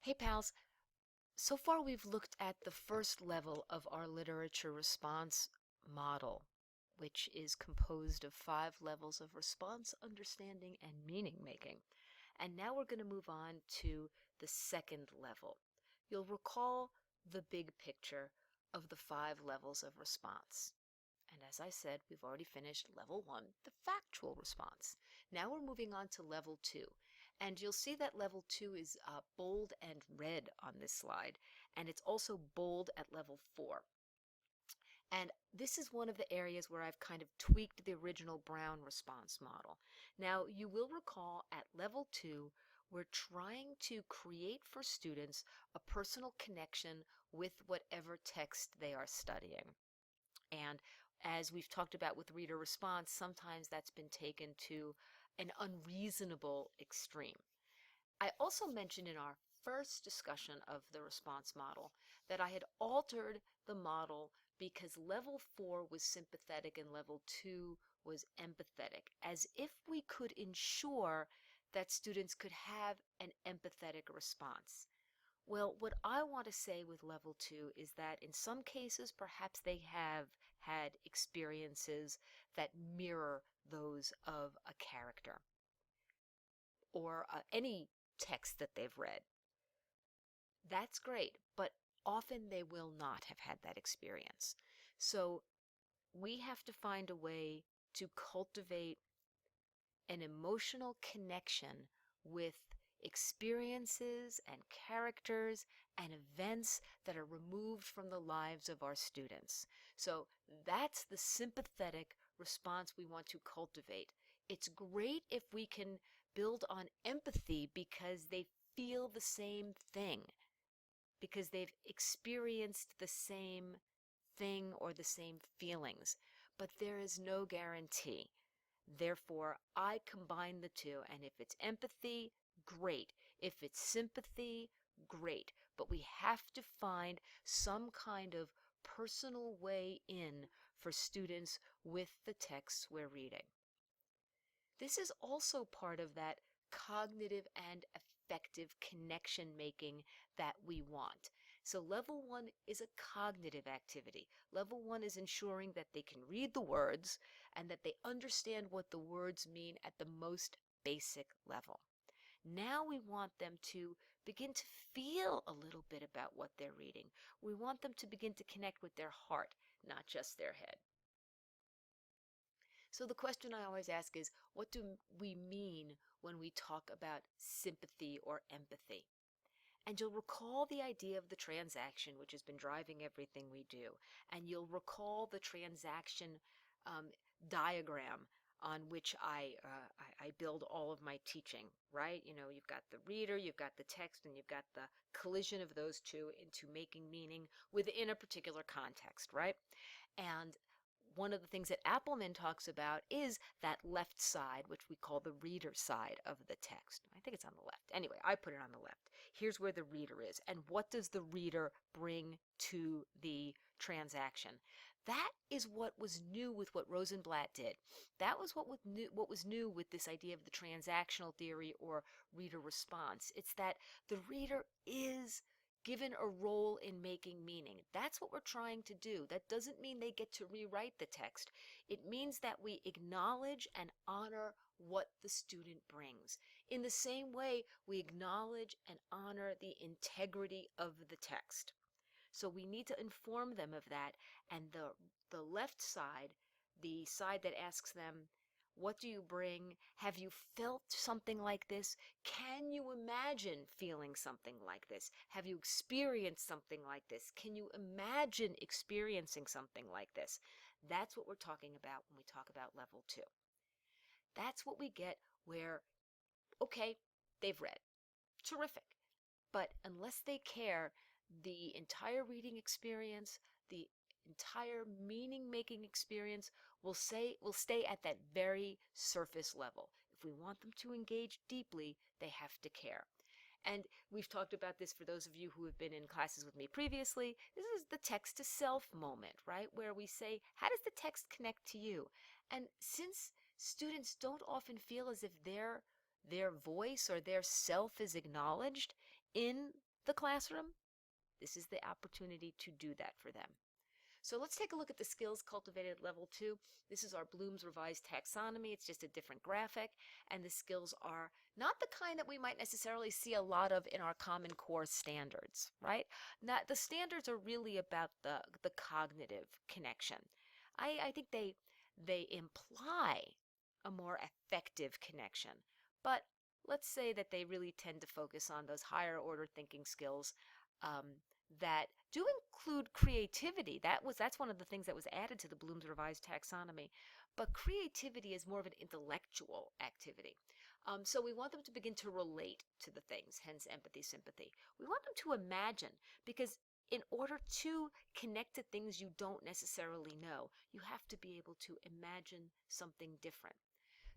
Hey pals, so far we've looked at the first level of our literature response model, which is composed of 5 levels of response, understanding, and meaning making. And now we're going to move on to the second level. You'll recall the big picture of the 5 levels of response. And as I said, we've already finished level 1, the factual response. Now we're moving on to level 2. And you'll see that level 2 is bold and red on this slide. And it's also bold at level 4. And this is one of the areas where I've kind of tweaked the original Brown response model. Now, you will recall at level 2, we're trying to create for students a personal connection with whatever text they are studying. And as we've talked about with reader response, sometimes that's been taken to an unreasonable extreme. I also mentioned in our first discussion of the response model that I had altered the model because level 4 was sympathetic and level 2 was empathetic, as if we could ensure that students could have an empathetic response. Well, what I want to say with level 2 is that in some cases, perhaps they have had experiences that mirror those of a character or any text that they've read. That's great, but often they will not have had that experience. So we have to find a way to cultivate an emotional connection with experiences and characters and events that are removed from the lives of our students. So that's the sympathetic response we want to cultivate. It's great if we can build on empathy because they feel the same thing, because they've experienced the same thing or the same feelings. But there is no guarantee. Therefore, I combine the two, and if it's empathy, great. If it's sympathy, great. But we have to find some kind of personal way in for students with the texts we're reading. This is also part of that cognitive and affective connection making that we want. So level 1 is a cognitive activity. Level 1 is ensuring that they can read the words and that they understand what the words mean at the most basic level. Now we want them to begin to feel a little bit about what they're reading. We want them to begin to connect with their heart, not just their head. So the question I always ask is, what do we mean when we talk about sympathy or empathy? And you'll recall the idea of the transaction, which has been driving everything we do. And you'll recall the transaction diagram on which I build all of my teaching, right? You know, you've got the reader, you've got the text, and you've got the collision of those two into making meaning within a particular context, right? And one of the things that Appelman talks about is that left side, which we call the reader side of the text. I think it's on the left. Anyway, I put it on the left. Here's where the reader is. And what does the reader bring to the transaction? That is what was new with what Rosenblatt did. That was what was new with this idea of the transactional theory or reader response. It's that the reader is given a role in making meaning. That's what we're trying to do. That doesn't mean they get to rewrite the text. It means that we acknowledge and honor what the student brings. In the same way, we acknowledge and honor the integrity of the text. So we need to inform them of that. And the left side, the side that asks them, what do you bring? Have you felt something like this? Can you imagine feeling something like this? Have you experienced something like this? Can you imagine experiencing something like this? That's what we're talking about when we talk about level 2. That's what we get where, okay, they've read. Terrific. But unless they care, the entire reading experience, the entire meaning-making experience will stay at that very surface level. If we want them to engage deeply, they have to care. And we've talked about this for those of you who have been in classes with me previously. This is the text to self moment, right? Where we say, how does the text connect to you? And since students don't often feel as if their voice or their self is acknowledged in the classroom, this is the opportunity to do that for them. So let's take a look at the skills cultivated at level 2. This is our Bloom's revised taxonomy. It's just a different graphic, and the skills are not the kind that we might necessarily see a lot of in our Common Core standards, right? Not, the standards are really about the cognitive connection. I think they imply a more effective connection, but let's say that they really tend to focus on those higher order thinking skills that do include creativity. That's one of the things that was added to the Bloom's revised taxonomy. But creativity is more of an intellectual activity. So we want them to begin to relate to the things, hence empathy, sympathy. We want them to imagine, because in order to connect to things you don't necessarily know, you have to be able to imagine something different.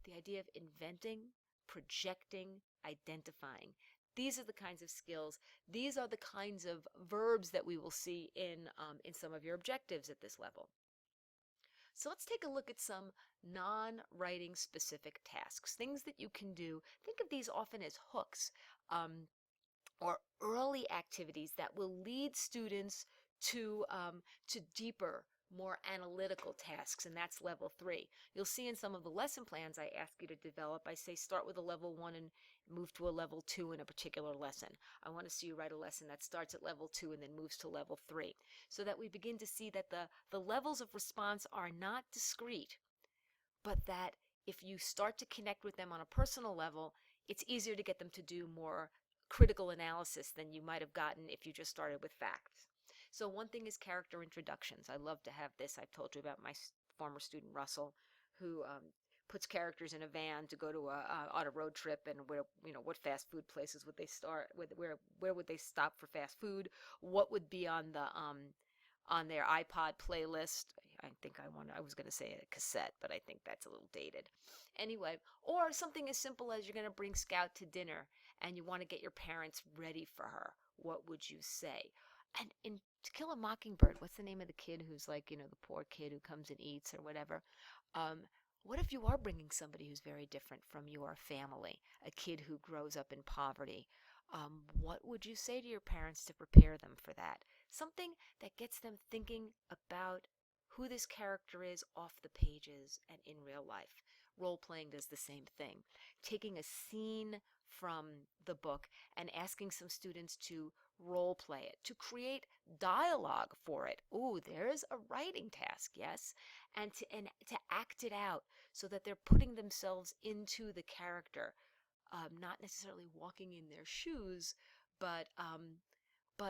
The idea of inventing, projecting, identifying. These are the kinds of skills. These are the kinds of verbs that we will see in some of your objectives at this level. So let's take a look at some non-writing specific tasks, things that you can do. Think of these often as hooks or early activities that will lead students to deeper, more analytical tasks, and that's level 3. You'll see in some of the lesson plans I ask you to develop, I say start with a level 1 and move to a level 2 in a particular lesson. I want to see you write a lesson that starts at level 2 and then moves to level 3, so that we begin to see that the levels of response are not discrete, but that if you start to connect with them on a personal level, it's easier to get them to do more critical analysis than you might have gotten if you just started with facts. So one thing is character introductions. I love to have this. I've told you about my former student Russell, who puts characters in a van to go to on a road trip, and where, what fast food places would they start? Where would they stop for fast food? What would be on their iPod playlist? I was going to say a cassette, but I think that's a little dated. Anyway, or something as simple as you're going to bring Scout to dinner and you want to get your parents ready for her. What would you say? And in To Kill a Mockingbird, what's the name of the kid who's like, the poor kid who comes and eats or whatever? What if you are bringing somebody who's very different from your family, a kid who grows up in poverty? What would you say to your parents to prepare them for that? Something that gets them thinking about who this character is off the pages and in real life. Role-playing does the same thing. Taking a scene from the book and asking some students to role-play it, to create dialogue for it. Ooh, there's a writing task, yes? And to act it out so that they're putting themselves into the character, not necessarily walking in their shoes, but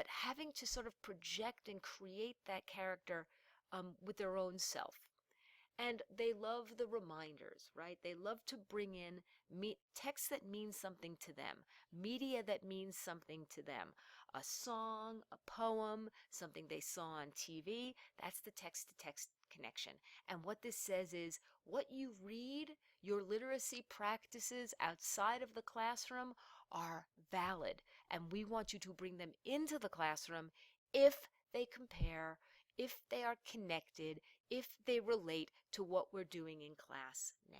having to sort of project and create that character with their own self. And they love the reminders, right? They love to bring in text that means something to them, media that means something to them. A song, a poem, something they saw on TV, that's the text-to-text connection. And what this says is what you read, your literacy practices outside of the classroom are valid. And we want you to bring them into the classroom if they compare, if they are connected, if they relate to what we're doing in class now.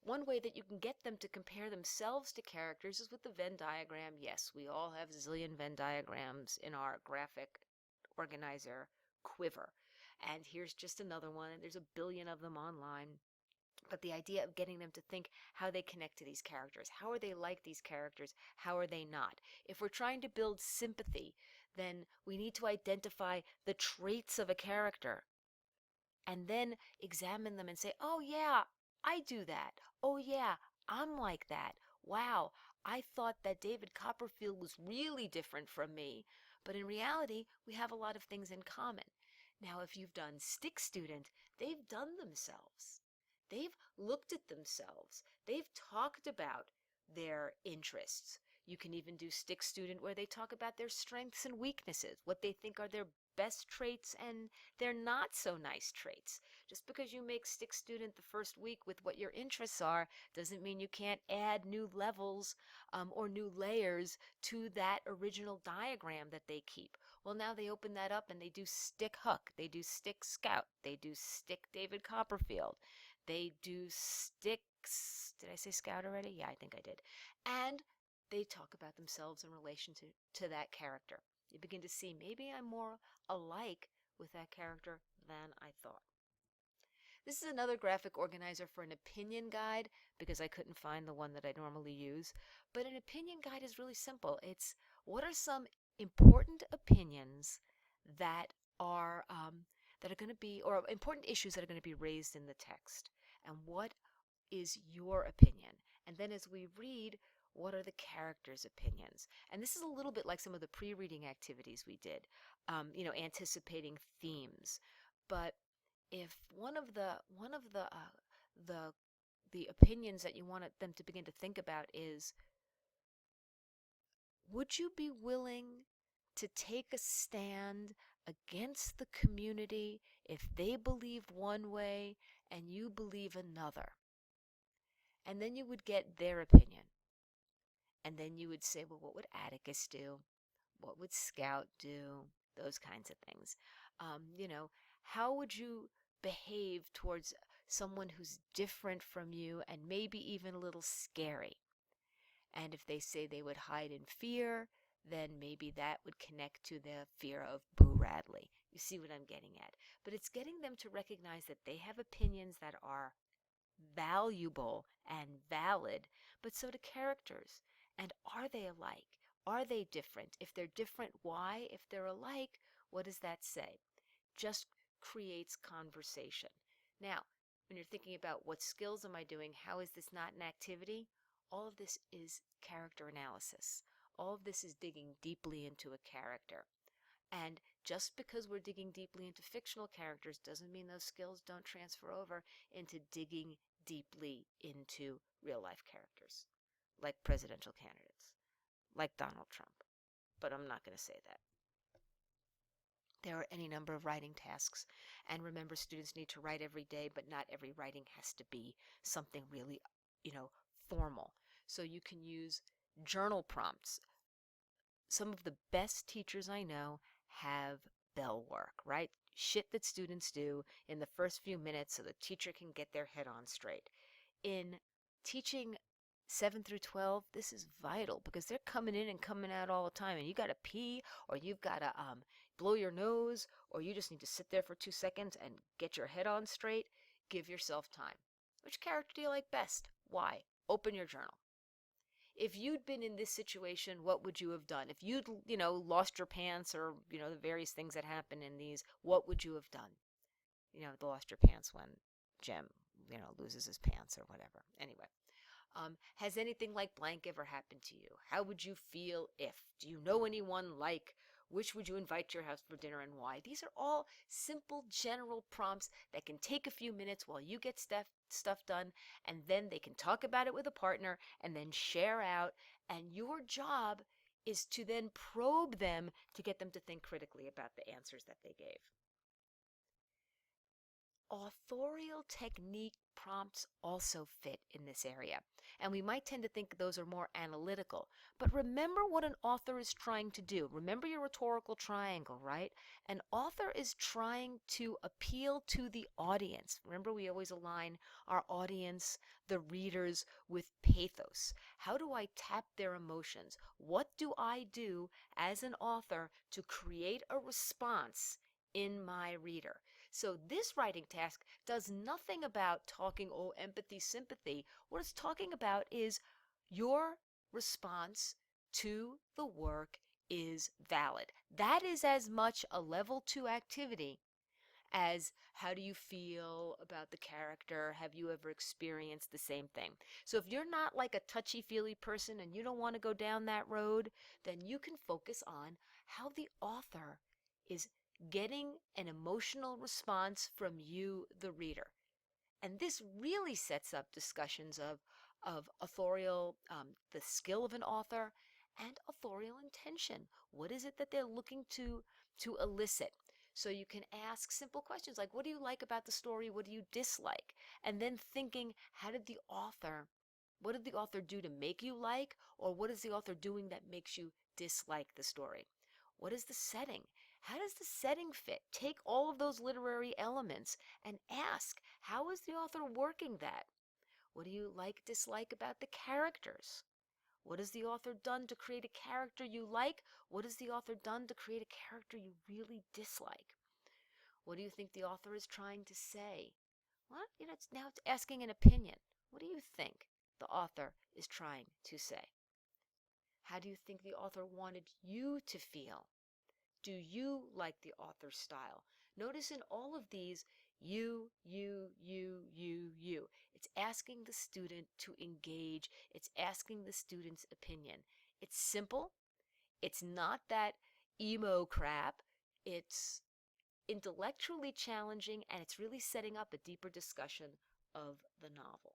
One way that you can get them to compare themselves to characters is with the Venn diagram. Yes, we all have zillion Venn diagrams in our graphic organizer quiver. And here's just another one, and there's a billion of them online. But the idea of getting them to think how they connect to these characters. How are they like these characters? How are they not? If we're trying to build sympathy, then we need to identify the traits of a character and then examine them and say, oh yeah, I do that. Oh yeah, I'm like that. Wow, I thought that David Copperfield was really different from me. But in reality, we have a lot of things in common. Now, if you've done Stick Student, they've done themselves. They've looked at themselves. They've talked about their interests. You can even do Stick Student where they talk about their strengths and weaknesses, what they think are their best traits and their not so nice traits. Just because you make Stick Student the first week with what your interests are doesn't mean you can't add new levels or new layers to that original diagram that they keep. Well, now they open that up and they do Stick Huck, they do Stick Scout, they do Stick David Copperfield, they do Sticks. Did I say Scout already? Yeah, I think I did. And they talk about themselves in relation to that character. You begin to see maybe I'm more alike with that character than I thought. This is another graphic organizer for an opinion guide because I couldn't find the one that I normally use. But an opinion guide is really simple. It's what are some important opinions that are going to be, or important issues that are going to be raised in the text, and what is your opinion? And then as we read, what are the characters' opinions? And this is a little bit like some of the pre-reading activities we did, anticipating themes. But if the the opinions that you want them to begin to think about is, would you be willing to take a stand against the community if they believe one way and you believe another? And then you would get their opinion. And then you would say, well, what would Atticus do? What would Scout do? Those kinds of things. How would you behave towards someone who's different from you and maybe even a little scary? And if they say they would hide in fear, then maybe that would connect to the fear of Boo Radley. You see what I'm getting at. But it's getting them to recognize that they have opinions that are valuable and valid, but so do characters. And are they alike? Are they different? If they're different, why? If they're alike, what does that say? Just creates conversation. Now, when you're thinking about what skills am I doing, how is this not an activity? All of this is character analysis. All of this is digging deeply into a character. And just because we're digging deeply into fictional characters doesn't mean those skills don't transfer over into digging deeply into real life characters, like presidential candidates, like Donald Trump. But I'm not going to say that. There are any number of writing tasks. And remember, students need to write every day, but not every writing has to be something really, formal. So you can use journal prompts. Some of the best teachers I know have bell work, right? Shit that students do in the first few minutes so the teacher can get their head on straight. In teaching 7 through 12, this is vital because they're coming in and coming out all the time, and you got to pee, or you've got to blow your nose, or you just need to sit there for 2 seconds and get your head on straight. Give yourself time. Which character do you like best? Why? Open your journal. If you'd been in this situation, what would you have done? If you'd, lost your pants, or, the various things that happen in these, what would you have done? Lost your pants when Jem, loses his pants or whatever. Anyway, has anything like blank ever happened to you? How would you feel if? Do you know anyone like? Which would you invite to your house for dinner and why? These are all simple general prompts that can take a few minutes while you get stuff done, and then they can talk about it with a partner and then share out. And your job is to then probe them to get them to think critically about the answers that they gave. Authorial technique prompts also fit in this area, and we might tend to think those are more analytical. But remember what an author is trying to do. Remember your rhetorical triangle, right? An author is trying to appeal to the audience. Remember, we always align our audience, the readers, with pathos. How do I tap their emotions? What do I do as an author to create a response in my reader? So this writing task does nothing about talking, empathy, sympathy. What it's talking about is your response to the work is valid. That is as much a level 2 activity as how do you feel about the character? Have you ever experienced the same thing? So if you're not like a touchy-feely person and you don't want to go down that road, then you can focus on how the author is getting an emotional response from you, the reader. And this really sets up discussions of authorial, the skill of an author, and authorial intention. What is it that they're looking to elicit? So you can ask simple questions like, what do you like about the story? What do you dislike? And then thinking, what did the author do to make you like? Or what is the author doing that makes you dislike the story? What is the setting? How does the setting fit? Take all of those literary elements and ask, how is the author working that? What do you like, dislike about the characters? What has the author done to create a character you like? What has the author done to create a character you really dislike? What do you think the author is trying to say? What? Now it's asking an opinion. What do you think the author is trying to say? How do you think the author wanted you to feel? Do you like the author's style? Notice in all of these, you. It's asking the student to engage. It's asking the student's opinion. It's simple. It's not that emo crap. It's intellectually challenging, and it's really setting up a deeper discussion of the novel.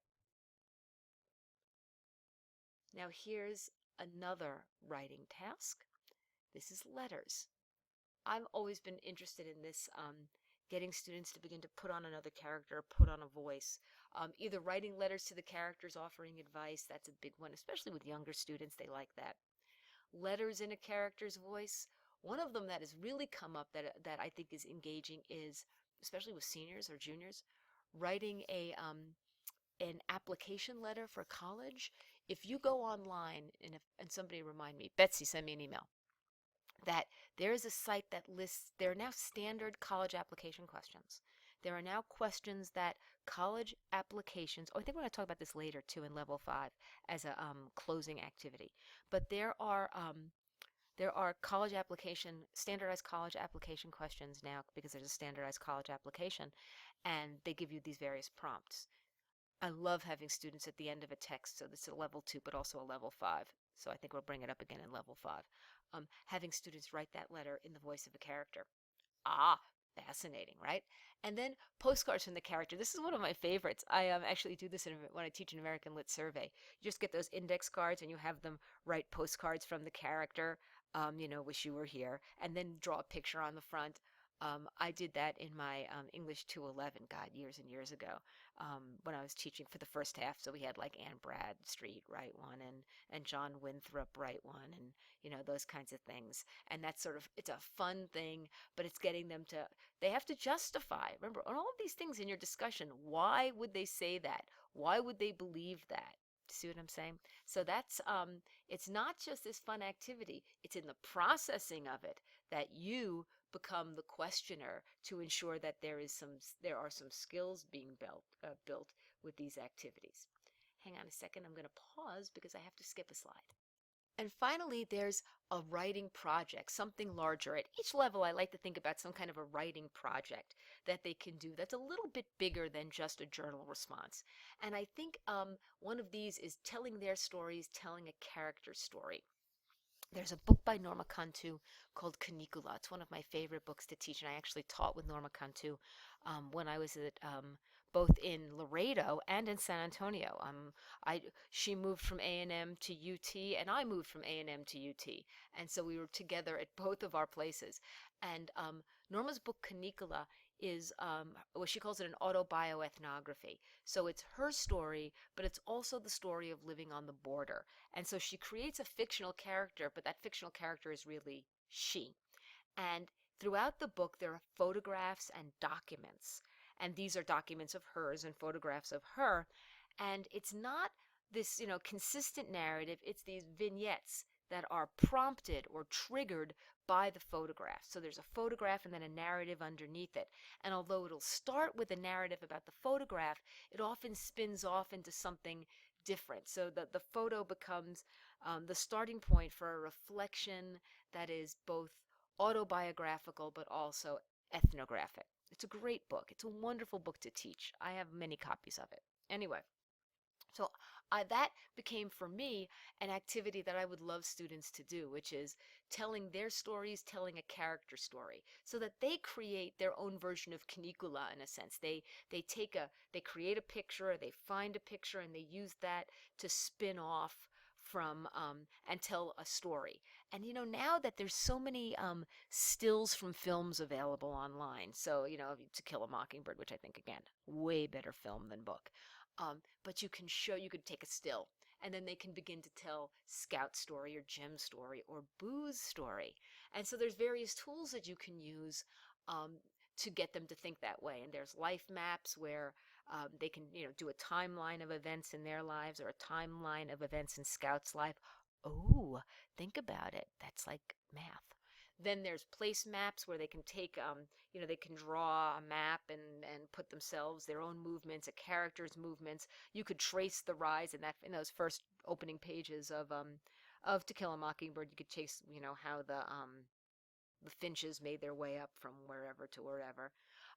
Now here's another writing task. This is letters. I've always been interested in this, getting students to begin to put on another character, put on a voice. Either writing letters to the characters, offering advice, that's a big one, especially with younger students, they like that. Letters in a character's voice. One of them that has really come up that I think is engaging is, especially with seniors or juniors, writing an application letter for college. If you go online, and somebody remind me, Betsy, send me an email, that there is a site that lists, there are now standard college application questions. There are now questions that college applications, oh, I think we're going to talk about this later too in level 5 as a closing activity. But there are standardized college application questions now because there's a standardized college application, and they give you these various prompts. I love having students at the end of a text, so this is a level 2, but also a level 5. So I think we'll bring it up again in level 5. Having students write that letter in the voice of a character. Ah, fascinating, right? And then postcards from the character. This is one of my favorites. I actually do this when I teach an American Lit survey. You just get those index cards and you have them write postcards from the character, wish you were here, and then draw a picture on the front. I did that in my English 211, God, years and years ago, when I was teaching for the first half. So we had like Anne Bradstreet write one, and John Winthrop write one, and those kinds of things. And that's it's a fun thing, but it's getting them to, they have to justify. Remember, on all of these things in your discussion, why would they say that? Why would they believe that? See what I'm saying? So that's it's not just this fun activity, it's in the processing of it that you become the questioner to ensure that there are some skills being built with these activities. Hang on a second, I'm going to pause because I have to skip a slide. And finally, there's a writing project, something larger. At each level, I like to think about some kind of a writing project that they can do that's a little bit bigger than just a journal response. And I think one of these is telling their stories, telling a character story. There's a book by Norma Cantu called Canicula. It's one of my favorite books to teach, and I actually taught with Norma Cantu when I was at both in Laredo and in San Antonio. She moved from A&M to UT, and I moved from A&M to UT, and so we were together at both of our places. And Norma's book Canicula is well, she calls it an autobioethnography. So it's her story, but it's also the story of living on the border. And so she creates a fictional character, but that fictional character is really she. And throughout the book, there are photographs and documents. And these are documents of hers and photographs of her. And it's not this, consistent narrative. It's these vignettes that are prompted or triggered by the photograph. So there's a photograph and then a narrative underneath it. And although it'll start with a narrative about the photograph, it often spins off into something different. So the photo becomes the starting point for a reflection that is both autobiographical but also ethnographic. It's a great book. It's a wonderful book to teach. I have many copies of it. Anyway, so that became for me an activity that I would love students to do, which is telling their stories, telling a character story, so that they create their own version of Canicula in a sense. They create a picture, they find a picture, and they use that to spin off from and tell a story. And now that there's so many stills from films available online, so To Kill a Mockingbird, which I think again way better film than book. But you could take a still, and then they can begin to tell Scout's story or Jim's story or Boo's story. And so there's various tools that you can use to get them to think that way. And there's life maps where they can do a timeline of events in their lives or a timeline of events in Scout's life. Oh, think about it. That's like math. Then there's place maps where they can take, they can draw a map and put themselves, their own movements, a character's movements. You could trace the rise in those first opening pages of To Kill a Mockingbird. You could chase, how the finches made their way up from wherever to wherever.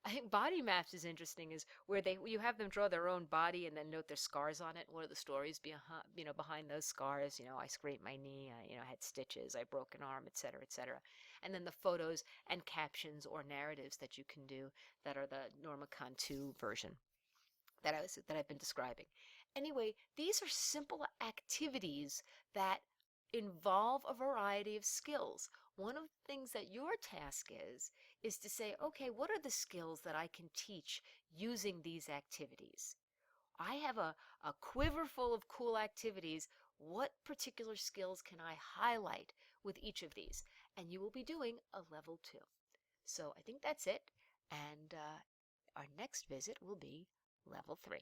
I think body maps is interesting, is where you have them draw their own body and then note their scars on it. What are the stories behind those scars? I scraped my knee, I had stitches, I broke an arm, etc., etc. And then the photos and captions or narratives that you can do that are the Norma Cantu version that I've been describing. Anyway, these are simple activities that involve a variety of skills. One of the things that your task is to say, okay, what are the skills that I can teach using these activities? I have a quiver full of cool activities. What particular skills can I highlight with each of these? And you will be doing a level 2. So I think that's it. And our next visit will be level 3.